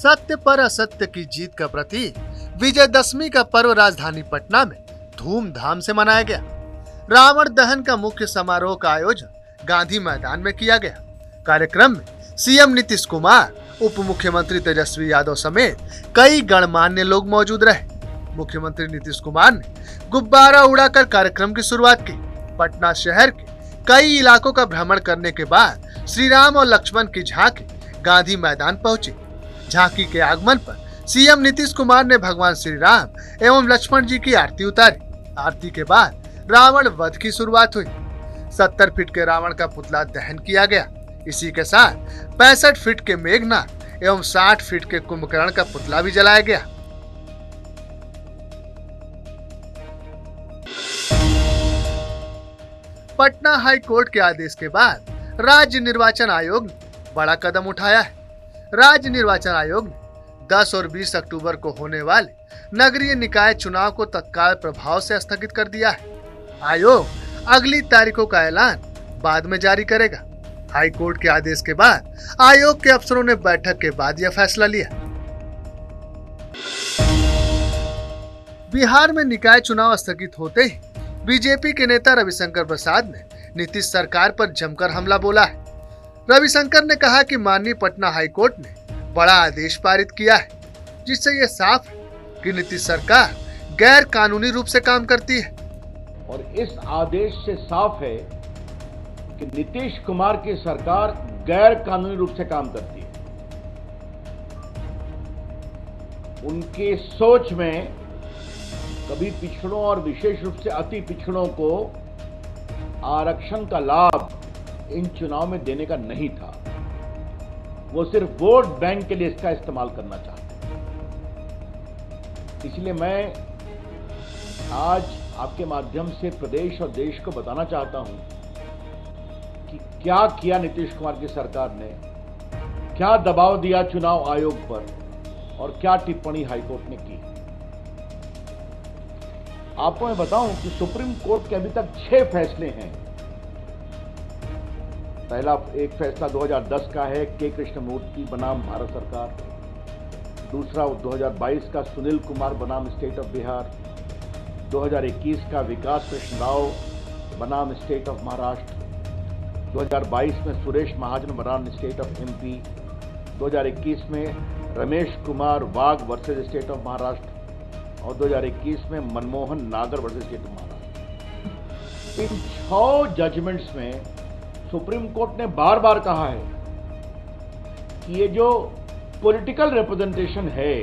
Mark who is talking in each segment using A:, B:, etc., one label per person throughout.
A: सत्य पर असत्य की जीत का प्रतीक विजयदशमी का पर्व राजधानी पटना में धूमधाम से मनाया गया। रावण दहन का मुख्य समारोह का आयोजन गांधी मैदान में किया गया। कार्यक्रम में सीएम नीतीश कुमार, उप मुख्यमंत्री तेजस्वी यादव समेत कई गणमान्य लोग मौजूद रहे। मुख्यमंत्री नीतीश कुमार ने गुब्बारा उड़ाकर कार्यक्रम की शुरुआत की। पटना शहर के कई इलाकों का भ्रमण करने के बाद श्री राम और लक्ष्मण की झांकी गांधी मैदान पहुंची। झांकी के आगमन पर सीएम नीतीश कुमार ने भगवान श्री राम एवं लक्ष्मण जी की आरती उतारी। आरती के बाद रावण वध की शुरुआत हुई। 70 फीट के रावण का पुतला दहन किया गया। इसी के साथ 65 फीट के मेघनाथ एवं 60 फीट के कुंभकर्ण का पुतला भी जलाया गया। पटना हाई कोर्ट के आदेश के बाद राज्य निर्वाचन आयोग ने बड़ा कदम उठाया है। राज्य निर्वाचन आयोग ने 10 और 20 अक्टूबर को होने वाले नगरीय निकाय चुनाव को तत्काल प्रभाव से स्थगित कर दिया है। आयोग अगली तारीखों का ऐलान बाद में जारी करेगा। हाई कोर्ट के आदेश के बाद आयोग के अफसरों ने बैठक के बाद यह फैसला लिया। बिहार में निकाय चुनाव स्थगित होते ही बीजेपी के नेता रविशंकर प्रसाद ने नीतीश सरकार पर जमकर हमला बोला है। रविशंकर ने कहा कि माननीय पटना हाई कोर्ट ने बड़ा आदेश पारित किया है, जिससे यह साफ है कि नीतीश सरकार गैर कानूनी रूप से काम करती है।
B: और इस आदेश से साफ है कि नीतीश कुमार की सरकार गैर कानूनी रूप से काम करती है। उनकी सोच में कभी पिछड़ों और विशेष रूप से अति पिछड़ों को आरक्षण का लाभ इन चुनाव में देने का नहीं था। वो सिर्फ वोट बैंक के लिए इसका इस्तेमाल करना चाहते हैं। इसलिए मैं आज आपके माध्यम से प्रदेश और देश को बताना चाहता हूं कि क्या किया नीतीश कुमार की सरकार ने, क्या दबाव दिया चुनाव आयोग पर और क्या टिप्पणी हाईकोर्ट ने की। आपको मैं बताऊं कि सुप्रीम कोर्ट के अभी तक 6 फैसले हैं। पहला एक फैसला 2010 का है, के कृष्णमूर्ति बनाम भारत सरकार। दूसरा 2022 का सुनील कुमार बनाम स्टेट ऑफ बिहार। 2021 का विकास कृष्ण राव बनाम स्टेट ऑफ महाराष्ट्र। 2022 में सुरेश महाजन बनाम स्टेट ऑफ एमपी। 2021 में Ramesh Kumar Wagh versus state of Maharashtra और 2021 में Manmohan Nagar versus state of Maharashtra. इन 6 जजमेंट्स में सुप्रीम कोर्ट ने बार बार कहा है कि ये जो पॉलिटिकल रिप्रेजेंटेशन है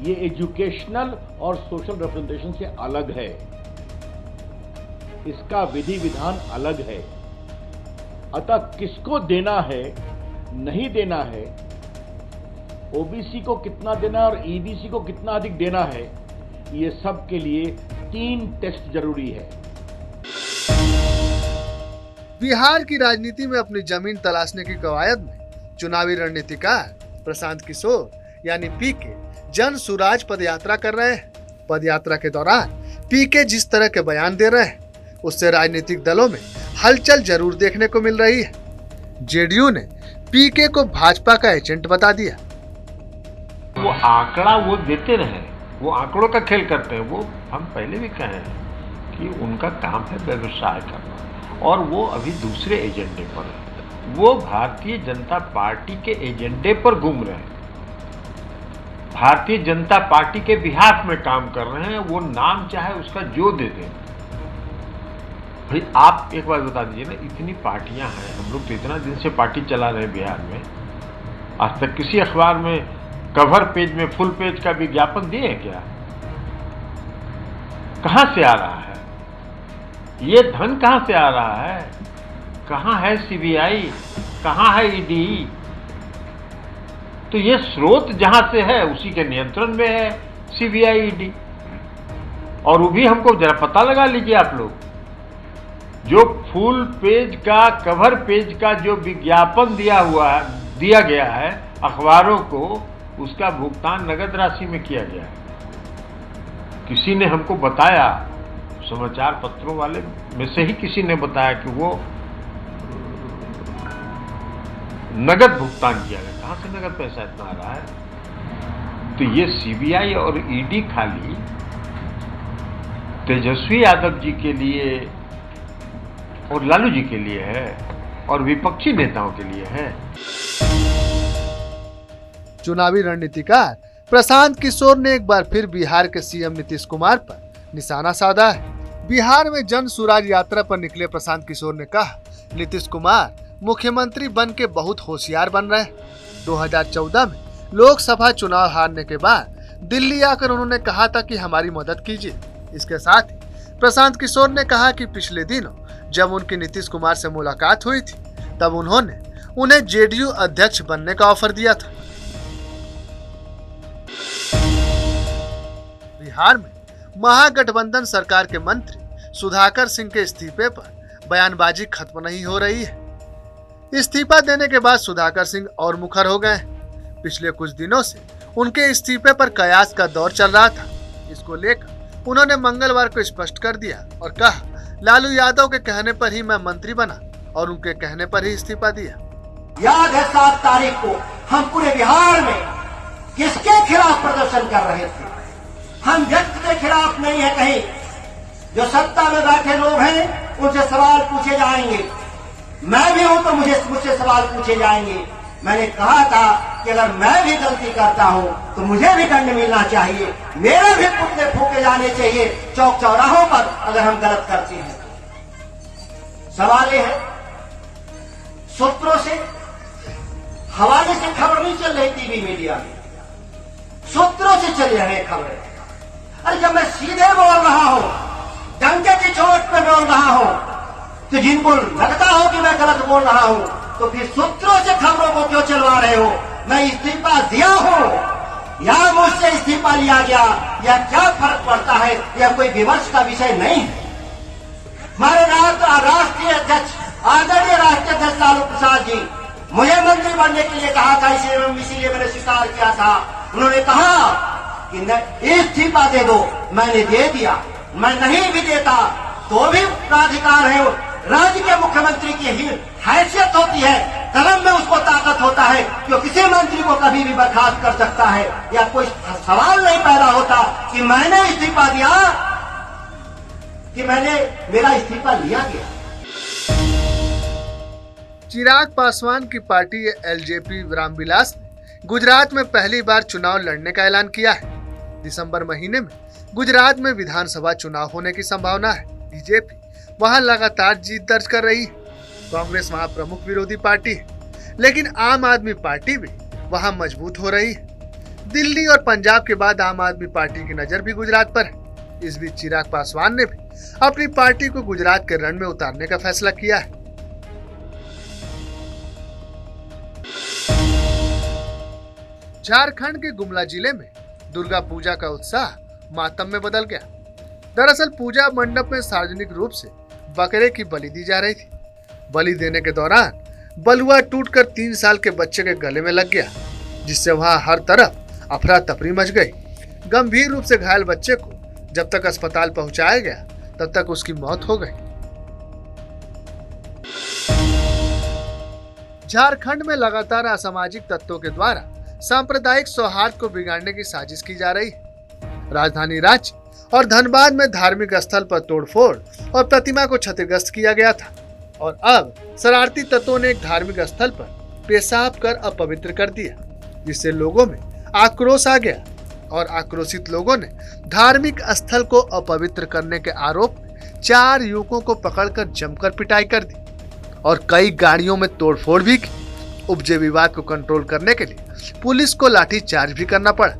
B: ये एजुकेशनल और सोशल रिप्रेजेंटेशन से अलग है। इसका विधि विधान अलग है। अतः किसको देना है, नहीं देना है, ओबीसी को कितना देना है और ईबीसी को कितना अधिक देना है, ये सब के लिए 3 टेस्ट जरूरी है।
A: बिहार की राजनीति में अपनी जमीन तलाशने की कवायद में चुनावी रणनीतिकार प्रशांत किशोर यानी पीके जन सुराज पदयात्रा कर रहे हैं। पदयात्रा के दौरान पीके जिस तरह के बयान दे रहे हैं उससे राजनीतिक दलों में हलचल जरूर देखने को मिल रही है। जेडीयू ने पीके को भाजपा का एजेंट बता दिया।
C: वो आंकड़ा वो देते रहे, वो आंकड़ों का खेल करते हैं। वो हम पहले भी कहे हैं कि उनका काम है व्यवसाय करना और वो अभी दूसरे एजेंडे पर है। वो भारतीय जनता पार्टी के एजेंडे पर घूम रहे हैं, भारतीय जनता पार्टी के बिहाफ में काम कर रहे हैं। वो नाम चाहे उसका जो दे दें। भाई आप एक बात बता दीजिए ना, इतनी पार्टियां हैं, हम लोग तो इतना दिन से पार्टी चला रहे हैं बिहार में, आज तक किसी अखबार में कवर पेज में फुल पेज का विज्ञापन दिए क्या? कहां से आ रहा है ये धन? कहां से आ रहा है? कहां है सीबीआई, कहां है ईडी? तो ये स्रोत जहां से है उसी के नियंत्रण में है सीबीआई, ईडी। और वो भी हमको जरा पता लगा लीजिए आप लोग, जो फुल पेज का, कवर पेज का जो विज्ञापन दिया गया है अखबारों को, उसका भुगतान नगद राशि में किया गया है। किसी ने हमको बताया, समाचार पत्रों वाले में से ही किसी ने बताया कि वो नगद भुगतान किया गया। कहां से नगद पैसा इतना आ रहा है? तो ये सीबीआई और ईडी खाली तेजस्वी यादव जी के लिए और लालू जी के लिए है और विपक्षी नेताओं के लिए है।
A: चुनावी रणनीतिकार प्रशांत किशोर ने एक बार फिर बिहार के सीएम नीतीश कुमार पर निशाना साधा है। बिहार में जन सुराज यात्रा पर निकले प्रशांत किशोर ने कहा, नीतीश कुमार मुख्यमंत्री बन के बहुत होशियार बन रहे हैं। 2014 में लोकसभा चुनाव हारने के बाद दिल्ली आकर उन्होंने कहा था कि हमारी मदद कीजिए। इसके साथ ही प्रशांत किशोर ने कहा कि पिछले दिनों जब उनकी नीतीश कुमार से मुलाकात हुई थी तब उन्होंने उन्हें जेडीयू अध्यक्ष बनने का ऑफर दिया था। बिहार में महागठबंधन सरकार के मंत्री सुधाकर सिंह के इस्तीफे पर बयानबाजी खत्म नहीं हो रही है। इस्तीफा देने के बाद सुधाकर सिंह और मुखर हो गए। पिछले कुछ दिनों से उनके इस्तीफे पर कयास का दौर चल रहा था। इसको लेकर उन्होंने मंगलवार को स्पष्ट कर दिया और कहा, लालू यादव के कहने पर ही मैं मंत्री बना और उनके कहने पर ही इस्तीफा दिया।
D: याद है 7 तारीख को हम पूरे बिहार में किसके खिलाफ प्रदर्शन कर रहे थे? हम व्यक्ति के खिलाफ नहीं है कहीं। जो सत्ता में बैठे लोग हैं उनसे सवाल पूछे जाएंगे। मैं भी हूं तो मुझसे सवाल पूछे जाएंगे। मैंने कहा था कि अगर मैं भी गलती करता हूं तो मुझे भी दंड मिलना चाहिए, मेरे भी पुतले फूके जाने चाहिए चौक चौराहों पर अगर हम गलत करते हैं। सवाल यह है, सूत्रों से हवाले से खबर नहीं चल रही टीवी मीडिया में, सूत्रों से चल रहे खबरें। अरे जब मैं सीधे बोल रहा हूं, डंके की चोट पे बोल रहा हूं, तो जिनको लगता हो कि मैं गलत बोल रहा हूं तो फिर सूत्रों से खबरों को क्यों चलवा रहे हो? मैं इस्तीफा दिया हूं या मुझसे इस्तीफा लिया गया या क्या फर्क पड़ता है, यह कोई विमर्श का विषय नहीं है। हमारे राष्ट्रीय अध्यक्ष आदरणीय राष्ट्रीय अध्यक्ष लालू प्रसाद जी मुझे मंत्री बनने के लिए कहा था, इसीलिए मैंने स्वीकार किया था। उन्होंने कहा कि इस्तीफा दे दो, मैंने दे दिया। मैं नहीं भी देता तो भी प्राधिकार है, राज्य के मुख्यमंत्री की ही हैसियत होती है, कलम में उसको ताकत होता है कि वो किसी मंत्री को कभी भी बर्खास्त कर सकता है। या कोई सवाल नहीं पैदा होता कि मैंने इस्तीफा दिया कि मेरा इस्तीफा लिया गया।
A: चिराग पासवान की पार्टी एलजेपी रामविलास ने गुजरात में पहली बार चुनाव लड़ने का ऐलान किया है। दिसंबर महीने में गुजरात में विधानसभा चुनाव होने की संभावना है। बीजेपी वहां लगातार जीत दर्ज कर रही है। कांग्रेस वहां प्रमुख विरोधी पार्टी है, लेकिन आम आदमी पार्टी भी वहां मजबूत हो रही है। दिल्ली और पंजाब के बाद आम आदमी पार्टी की नजर भी गुजरात पर है। इस बीच चिराग पासवान ने भी अपनी पार्टी को गुजरात के रण में उतारने का फैसला किया है। झारखंड के गुमला जिले में दुर्गा पूजा का उत्साह मातम में बदल गया। दरअसल पूजा मंडप में सार्वजनिक रूप से बकरे की बलि दी जा रही थी। बलि देने के दौरान बलुआ टूटकर 3 साल के बच्चे के गले में लग गया, जिससे वहां हर तरफ अफरा तफरी मच गई। गंभीर रूप से घायल बच्चे को जब तक अस्पताल पहुंचाया गया तब तक उसकी मौत हो गई। झारखंड में लगातार असामाजिक तत्वों के द्वारा सांप्रदायिक सौहार्द को बिगाड़ने की साजिश की जा रही है। राजधानी रांची और धनबाद में धार्मिक स्थल पर तोड़फोड़ और प्रतिमा को क्षतिग्रस्त किया गया था और अब शरारती तत्वों ने एक धार्मिक स्थल पर पेशाब कर अपवित्र कर दिया, जिससे लोगों में आक्रोश आ गया और आक्रोशित लोगों ने धार्मिक स्थल को अपवित्र करने के आरोप में 4 युवकों को पकड़कर जमकर पिटाई कर दी और कई गाड़ियों में तोड़फोड़ भी की। उपजे विवाद को कंट्रोल करने के लिए पुलिस को लाठीचार्ज भी करना पड़ा।